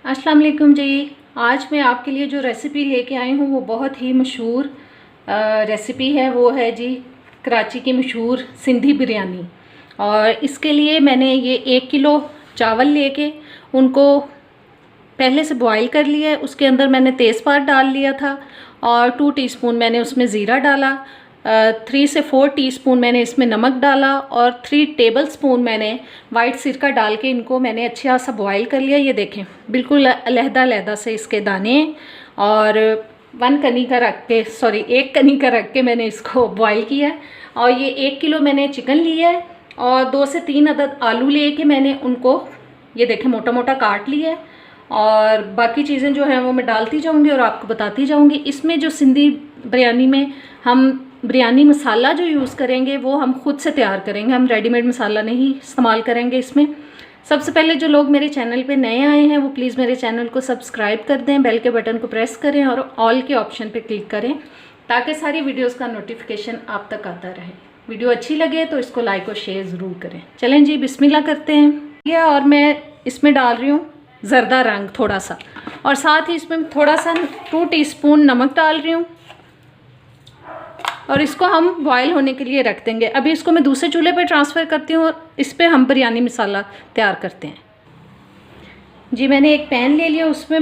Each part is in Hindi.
अस्सलाम वालेकुम जी। आज मैं आपके लिए जो रेसिपी लेके आई हूँ वो बहुत ही मशहूर रेसिपी है। वो है जी कराची की मशहूर सिंधी बिरयानी। और इसके लिए मैंने ये 1 किलो चावल लेके उनको पहले से बॉईल कर लिया है। उसके अंदर मैंने तेज़पात डाल लिया था और 2 टीस्पून मैंने उसमें ज़ीरा डाला, 3 से 4 टीस्पून मैंने इसमें नमक डाला और 3 टेबलस्पून मैंने वाइट सिरका डाल के इनको मैंने अच्छा सा बॉईल कर लिया। ये देखें बिल्कुल अलहदा से इसके दाने। और 1 कनी का रख के 1 कनी का रख के मैंने इसको बॉईल किया है। और ये 1 किलो मैंने चिकन लिया है और 2 से 3 अदद आलू ले के मैंने उनको ये देखें मोटा मोटा काट लिया है। और बाकी चीज़ें जो हैं वो मैं डालती जाऊंगी और आपको बताती जाऊंगी। इसमें जो सिंधी बिरयानी में हम बिरयानी मसाला जो यूज़ करेंगे वो हम खुद से तैयार करेंगे, हम रेडीमेड मसाला नहीं इस्तेमाल करेंगे इसमें। सबसे पहले जो लोग मेरे चैनल पे नए आए हैं वो प्लीज़ मेरे चैनल को सब्सक्राइब कर दें, बेल के बटन को प्रेस करें और ऑल के ऑप्शन पे क्लिक करें ताकि सारी वीडियोस का नोटिफिकेशन आप तक आता रहे। वीडियो अच्छी लगे तो इसको लाइक और शेयर ज़रूर करें। चलें जी बिस्मिल्लाह करते हैं। और मैं इसमें डाल रही हूँ ज़रदा रंग थोड़ा सा, और साथ ही इसमें थोड़ा सा 2 टीस्पून नमक डाल रही हूँ और इसको हम बॉयल होने के लिए रख देंगे। अभी इसको मैं दूसरे चूल्हे पर ट्रांसफ़र करती हूँ और इस पर हम बिरयानी मसाला तैयार करते हैं। जी मैंने एक पैन ले लिया, उसमें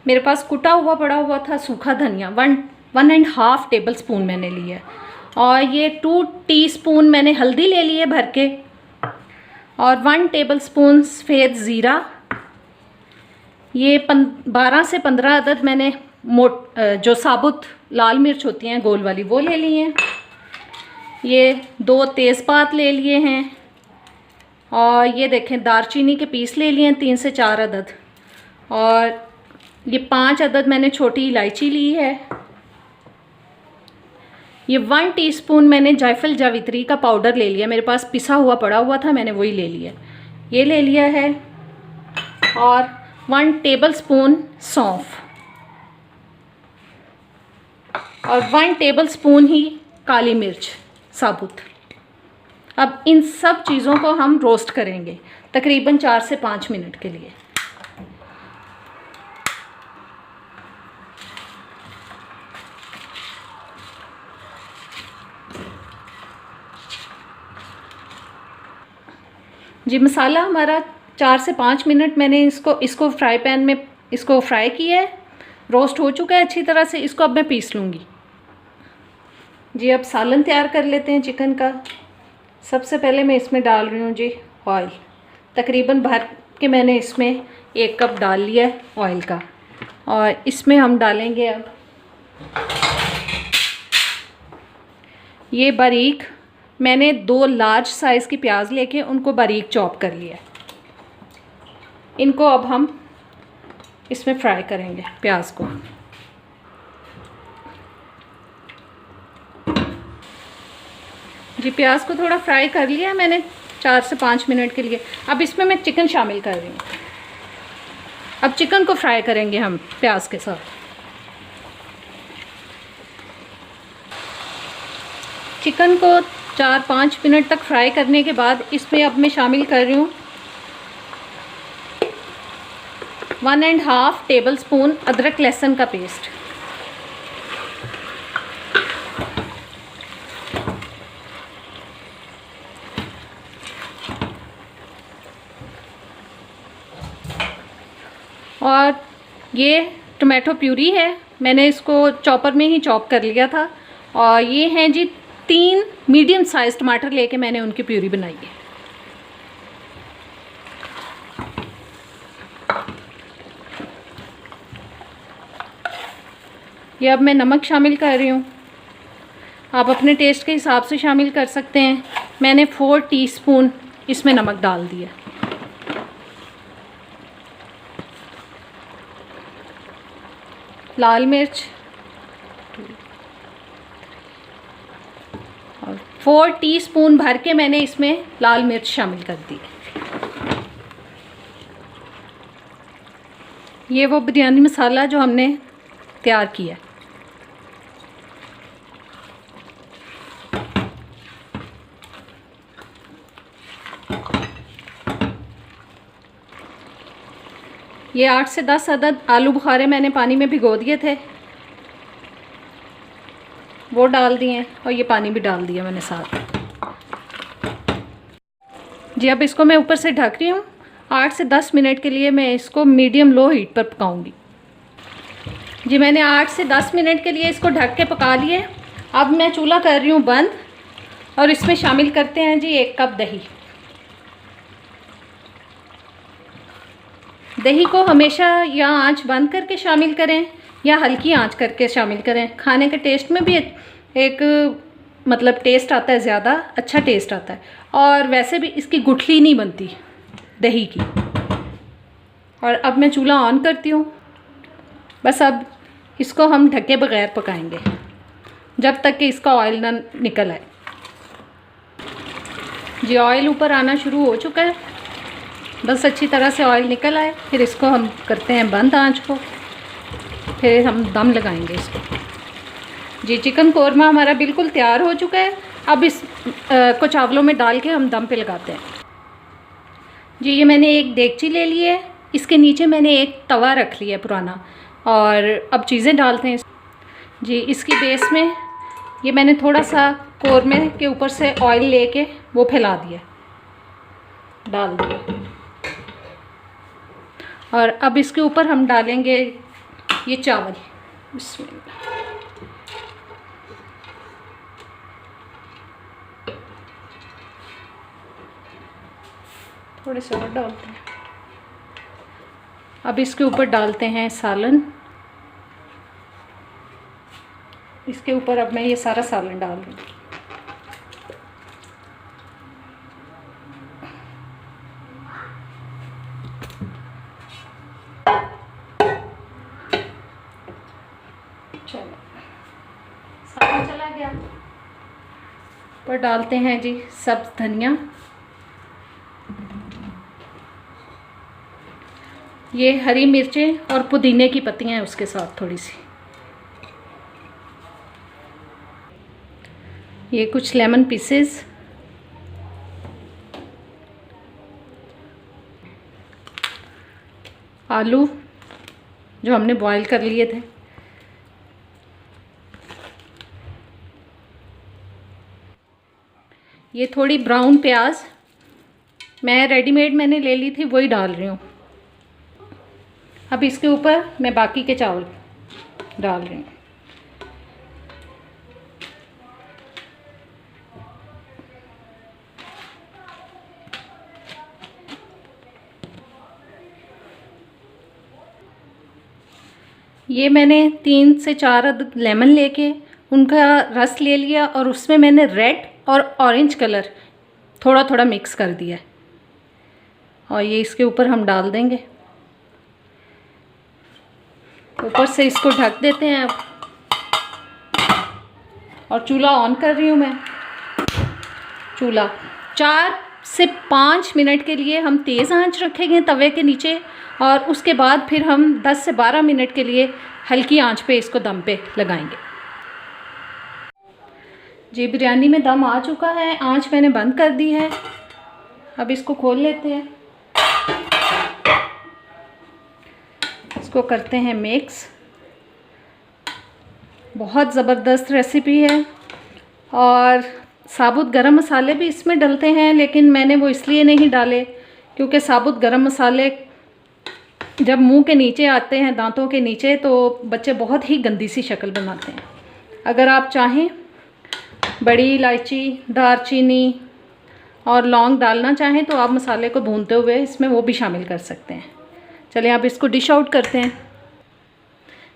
मेरे पास कुटा हुआ पड़ा हुआ था सूखा धनिया 1.5 टेबल स्पून मैंने लिया। और ये 2 टीस्पून मैंने हल्दी ले ली है भर के, और 1 टेबल स्पून सफ़ेद ज़ीरा। ये 12 से 15 अदद मैंने जो साबुत लाल मिर्च होती हैं गोल वाली वो ले ली हैं। ये 2 तेज़पात ले लिए हैं और ये देखें दारचीनी के पीस ले लिए हैं 3 से 4 अदद। और ये 5 अदद मैंने छोटी इलायची ली है। ये 1 टीस्पून मैंने जायफल जावित्री का पाउडर ले लिया, मेरे पास पिसा हुआ पड़ा हुआ था मैंने वही ले लिया, ये ले लिया है। और 1 टेबल स्पून सौंफ और 1 टेबल स्पून ही काली मिर्च साबुत। अब इन सब चीज़ों को हम रोस्ट करेंगे तकरीबन 4 से 5 मिनट के लिए। जी मसाला हमारा 4 से 5 मिनट मैंने इसको फ्राई पैन में इसको फ्राई किया है, रोस्ट हो चुका है अच्छी तरह से। इसको अब मैं पीस लूँगी। जी अब सालन तैयार कर लेते हैं चिकन का। सबसे पहले मैं इसमें डाल रही हूँ जी ऑयल, तकरीबन भर के मैंने इसमें 1 कप डाल लिया है ऑयल का। और इसमें हम डालेंगे अब ये बारीक मैंने 2 लार्ज साइज़ की प्याज लेके उनको बारीक चॉप कर लिया। इनको अब हम इसमें फ्राई करेंगे प्याज को। जी प्याज को थोड़ा फ्राई कर लिया मैंने 4 से 5 मिनट के लिए। अब इसमें मैं चिकन शामिल कर रही हूँ। अब चिकन को फ्राई करेंगे हम प्याज के साथ। चिकन को 4-5 मिनट तक फ्राई करने के बाद इसमें अब मैं शामिल कर रही हूँ 1.5 टेबल स्पून अदरक लहसुन का पेस्ट। और ये टमाटो प्यूरी है, मैंने इसको चॉपर में ही चॉप कर लिया था। और ये हैं जी 3 मीडियम साइज़ टमाटर लेके मैंने उनकी प्यूरी बनाई है। ये अब मैं नमक शामिल कर रही हूँ, आप अपने टेस्ट के हिसाब से शामिल कर सकते हैं। मैंने 4 टीस्पून इसमें नमक डाल दिया। लाल मिर्च और 4 टीस्पून भर के मैंने इसमें लाल मिर्च शामिल कर दी। ये वो बिरयानी मसाला जो हमने तैयार किया। ये 8 से 10 अदद आलू बुखारे मैंने पानी में भिगो दिए थे, वो डाल दिए और ये पानी भी डाल दिया मैंने साथ। जी अब इसको मैं ऊपर से ढक रही हूँ। 8 से 10 मिनट के लिए मैं इसको मीडियम लो हीट पर पकाऊंगी। जी मैंने 8 से 10 मिनट के लिए इसको ढक के पका लिए। अब मैं चूल्हा कर रही हूँ बंद और इसमें शामिल करते हैं जी 1 कप दही। दही को हमेशा या आंच बंद करके शामिल करें या हल्की आंच करके शामिल करें। खाने के टेस्ट में भी एक मतलब टेस्ट आता है, ज़्यादा अच्छा टेस्ट आता है, और वैसे भी इसकी गुठली नहीं बनती दही की। और अब मैं चूल्हा ऑन करती हूँ। बस अब इसको हम ढके बगैर पकाएंगे जब तक कि इसका ऑयल ना निकल आए। जी ऑयल ऊपर आना शुरू हो चुका है, बस अच्छी तरह से ऑयल निकल आए, फिर इसको हम करते हैं बंद आंच को, फिर हम दम लगाएंगे इसको। जी चिकन कोरमा हमारा बिल्कुल तैयार हो चुका है। अब इस को चावलों में डाल के हम दम पे लगाते हैं। जी ये मैंने एक देगची ले ली है, इसके नीचे मैंने एक तवा रख लिया है पुराना, और अब चीज़ें डालते हैं। जी इसकी बेस में ये मैंने थोड़ा सा कोरमे के ऊपर से ऑयल लेके वो फैला दिया, डाल दिया। और अब इसके ऊपर हम डालेंगे ये चावल। बिस्मिल्लाह। थोड़े से और डालते हैं। अब इसके ऊपर डालते हैं सालन। इसके ऊपर अब मैं ये सारा सालन डाल दूँगी। चलो सालन चला गया। पर डालते हैं जी सब्ज़ धनिया। ये हरी मिर्चें और पुदीने की पत्तियां हैं उसके साथ थोड़ी सी। ये कुछ लेमन पीसेस, आलू जो हमने बॉईल कर लिए थे, ये थोड़ी ब्राउन प्याज मैं रेडीमेड मैंने ले ली थी, वही डाल रही हूँ। अब इसके ऊपर मैं बाकी के चावल डाल रही हूँ। ये मैंने 3 से 4 अदद लेमन लेके उनका रस ले लिया और उसमें मैंने रेड और ऑरेंज कलर थोड़ा थोड़ा मिक्स कर दिया, और ये इसके ऊपर हम डाल देंगे। ऊपर से इसको ढक देते हैं अब, और चूल्हा ऑन कर रही हूँ मैं। चूल्हा 4 से 5 मिनट के लिए हम तेज़ आंच रखेंगे तवे के नीचे, और उसके बाद फिर हम 10 से 12 मिनट के लिए हल्की आंच पे इसको दम पे लगाएंगे। जी बिरयानी में दम आ चुका है, आंच मैंने बंद कर दी है। अब इसको खोल लेते हैं, इसको करते हैं मिक्स। बहुत ज़बरदस्त रेसिपी है, और साबुत गरम मसाले भी इसमें डलते हैं, लेकिन मैंने वो इसलिए नहीं डाले क्योंकि साबुत गरम मसाले जब मुंह के नीचे आते हैं, दांतों के नीचे, तो बच्चे बहुत ही गंदी सी शक्ल बनाते हैं। अगर आप चाहें बड़ी इलायची, दालचीनी और लौंग डालना चाहें तो आप मसाले को भूनते हुए इसमें वो भी शामिल कर सकते हैं। चलिए आप इसको डिश आउट करते हैं।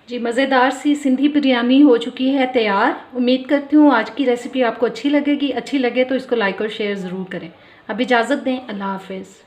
जी मज़ेदार सी सिंधी बिरयानी हो चुकी है तैयार। उम्मीद करती हूँ आज की रेसिपी आपको अच्छी लगेगी। अच्छी लगे तो इसको लाइक और शेयर ज़रूर करें। अब इजाज़त दें, अल्लाह हाफ़िज़।